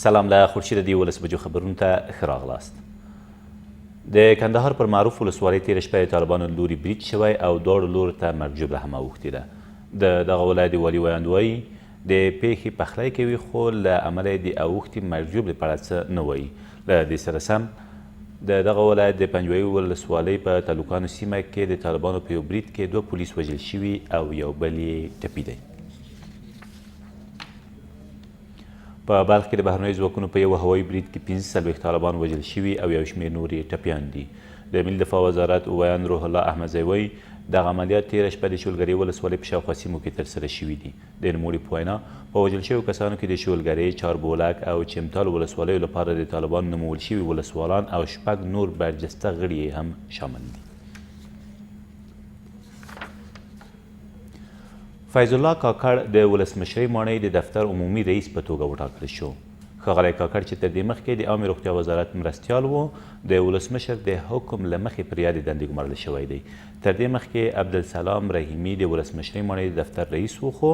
سلام له خورشید د 11 بجو خبرونو ته ښه راغلاست. د کندهار پر معروف ولسوالۍ تېره شپه د طالبانو له لوري برید شوی او دواړو لورو ته مرګ جبره هم اوښتې ده. د دغه ولایت د والي ویاند وایي د پیښې پخلی کوي خو له امله یې د اوښتې مرګ جبرې په اړه څه نه وایي. له دې سره سم د دغه ولایت د پنجوایي ولسوالۍ په تلوکانو سیمه کې د طالبانو په یو برید کې 2 پولیس وژل شوي او یو بل یې ټپي دی. په بلخ کې د بهرنیو ځواکونو په یو هوایي برید کې 45 طالبان وژل شوي او یو شمېر نور یې ټپیان دي. د ملي دفاع وزارت ویاند روح الله احمدزی وایي دغه عملیات تېره شپه د شولګرې ولسوالۍ په شاوخوا سیمو کې ترسره شوي دي. د نوموړي په وینا په وژل شویو کسانو کې د شولګرې، چاربولک او چمتال ولسوالیو لپاره د طالبانو نومول شوي ولسوالان او 6 نور برجسته غړي یې هم شامل دي. فیض الله کاکړ د ولسمشرۍ ماڼۍ د دفتر عمومي رئیس په توګه وټاکل شو. ښاغلی کاکړ چې تر دې مخکې د عامې روغتیا وزارت مرستیال و د ولسمشر د حکم له مخې پر یادې دندې ګمارل شوی دی. تر دې مخکې عبدالسلام رحیمي د ولسمشرۍ ماڼۍ د دفتر رئیس و خو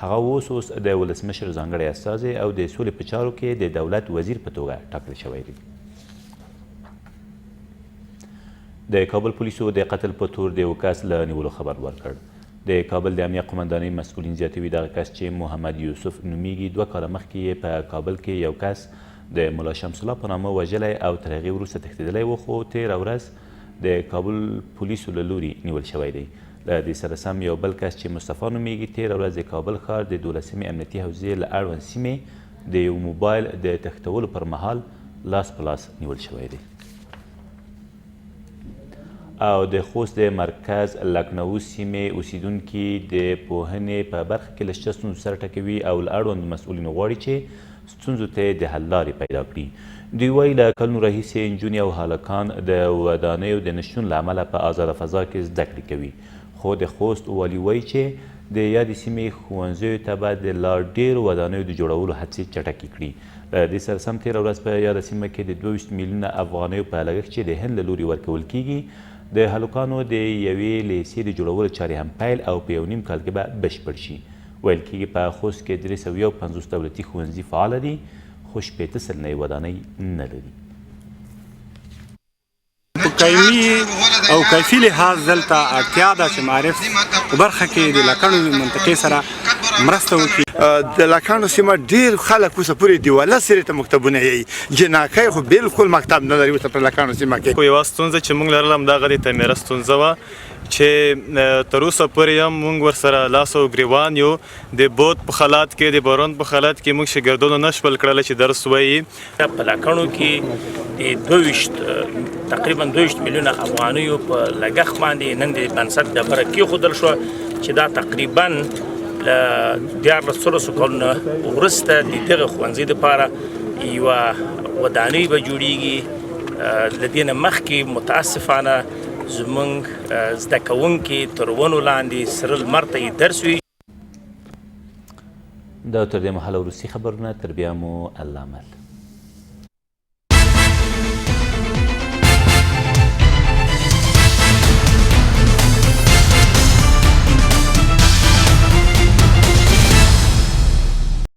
هغه اوس د ولسمشر ځانګړی استازی او د سولې په چارو کې د دولت وزیر په توګه ټاکل شوی دی. د کابل پولیسو د قتل په تور د یو کس له نیولو خبر ورکړ. د کابل د امنیه قمندانۍ مسؤلین زیاتوي دغه کس چې محمد یوسف نومیږي 2 کاله مخکې یې په کابل کې یو کس د ملا شمس الله په نامه وژلی او تر هغې وروسته تښتېدلی و خو تېره ورځ د کابل پولیسو له لوري نیول شوی دی. له دې سره سم یو بل کس چې مصطفی نومیږي تېره ورځ د کابل ښار د 12مې امنیتي حوزې له اړوند سیمې د یو موبایل د تښتولو پر مهال لاس په لاس نیول شوی دی. او د خوست د مرکز لکنهو سیمې اوسیدونکي د پوهنې په برخه کې له شته ستونزو سره ټکوي او له اړوندو مسؤلینو غواړي چې ستونزو ته د حل لارې پیدا کړي. دوی وایي له کلونو راهیسې نجونې او هلکان د ودانیو د نشتون له امله په ازاده فضا کې زده کړې کوي خو د خوست والي وایي چې د یادې سیمې ښوونځیو ته به د لا ډېرو ودانیو د جوړولو هڅې چټکې کړي. له دې سره سم تېره ورځ په یاده سیمه کې د 22 میلیونه افغانیو په لګښت چې د هند له لوري ورکول کیږي د هلکانو د یوې لیسې د جوړولو چارې هم پیل او په 1.5 کال کې به بشپړ شي. ویل کېږي په خوست کې 350 دولتي ښوونځي فعاله دي خو 80 سلنه یې ودانۍ نه لري. په قیمي او کیفي لحاظ دلته اړتیا ده چې معارف په برخه کې د لکڼو منطقې سره مرسته وکړي. د لکڼو سیمه ډېر خلک اوسه پورې دیواله سرې ته مکتبونه یي جناکۍ خو بالکل مکتب نه لري اوسه په لکڼو سیمه کې. خو یوه ستونزه چې موږ لرله همدغه د تعمیره ستونزه وه چې تر اوسه پورې هم موږ ورسره لاس او ګریوان یو. د بود په حالات کې د باران په حالات کې موږ شاګردانو نه شول کړلی چې درس ووایي. په لکڼو کې د تقریبا 22 میلیونه افغانیو په لګښت باندې نن د بنسټ ډبره کېښودل شوه چې دا تقریبا له 1400 کلونو وروسته د دغه ښوونځي دپاره یوه ودانۍ به جوړیږي. له دې نه مخکې متاسفانه زموږ زده کوونکي تر ونو لاندې سره لمر ته یې درس وي. دا تر دې مهاله وروستي خبرونه تر بیا مو الله مل.